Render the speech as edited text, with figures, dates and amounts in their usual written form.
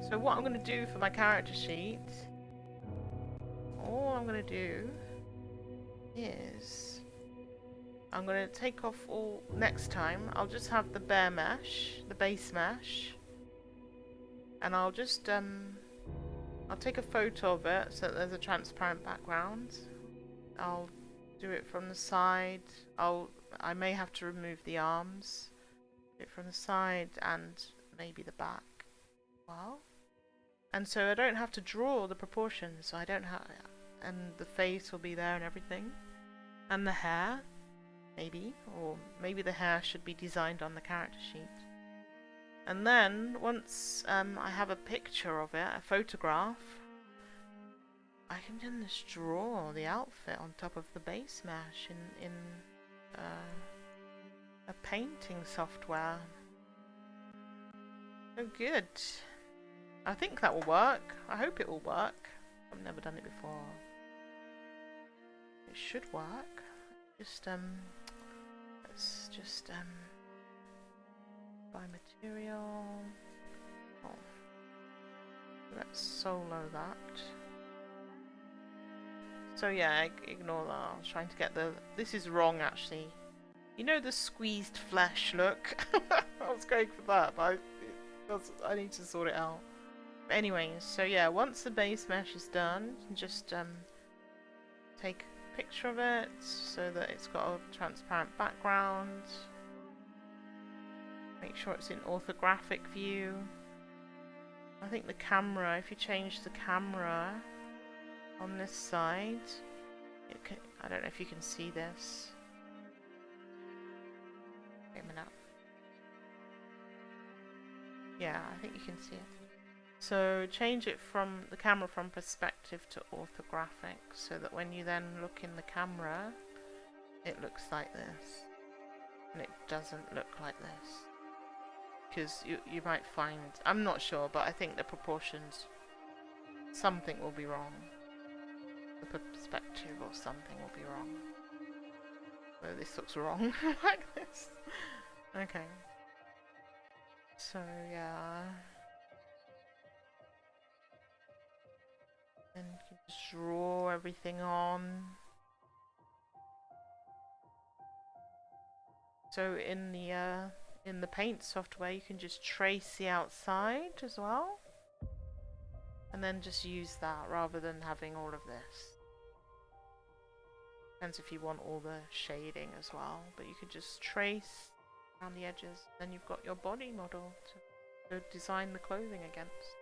So what I'm going to do for my character sheet, all I'm going to do is I'm going to take off all, next time I'll just have the bare mesh, the base mesh, and I'll just I'll take a photo of it so that there's a transparent background. I'll do it from the side. I may have to remove the arms. Do it from the side and maybe the back. Well, and so I don't have to draw the proportions. So I don't have, and the face will be there and everything, and the hair, maybe, or maybe the hair should be designed on the character sheet. And then once I have a picture of it, a photograph, I can then just draw the outfit on top of the base mesh in a painting software. Oh, good. I think that will work. I hope it will work. I've never done it before. It should work. Just let's just buy material. Oh, let's solo that. So yeah, ignore that. I was trying to get the... This is wrong, actually. You know the squeezed flesh look? I was going for that, but I need to sort it out. But anyways, so yeah, once the base mesh is done, just take a picture of it so that it's got a transparent background. Make sure it's in orthographic view. I think the camera, if you change the camera on this side, it can, I don't know if you can see this. Wait a minute. Yeah, I think you can see it. So change it from the camera from perspective to orthographic so that when you then look in the camera, it looks like this. And it doesn't look like this. Because you might find, I'm not sure, but I think the proportions, something will be wrong. The perspective or something will be wrong. So this looks wrong like this. Okay. So yeah. And you can just draw everything on. So in the paint software you can just trace the outside as well. And then just use that rather than having all of this. Depends if you want all the shading as well, but you could just trace around the edges, then you've got your body model to design the clothing against.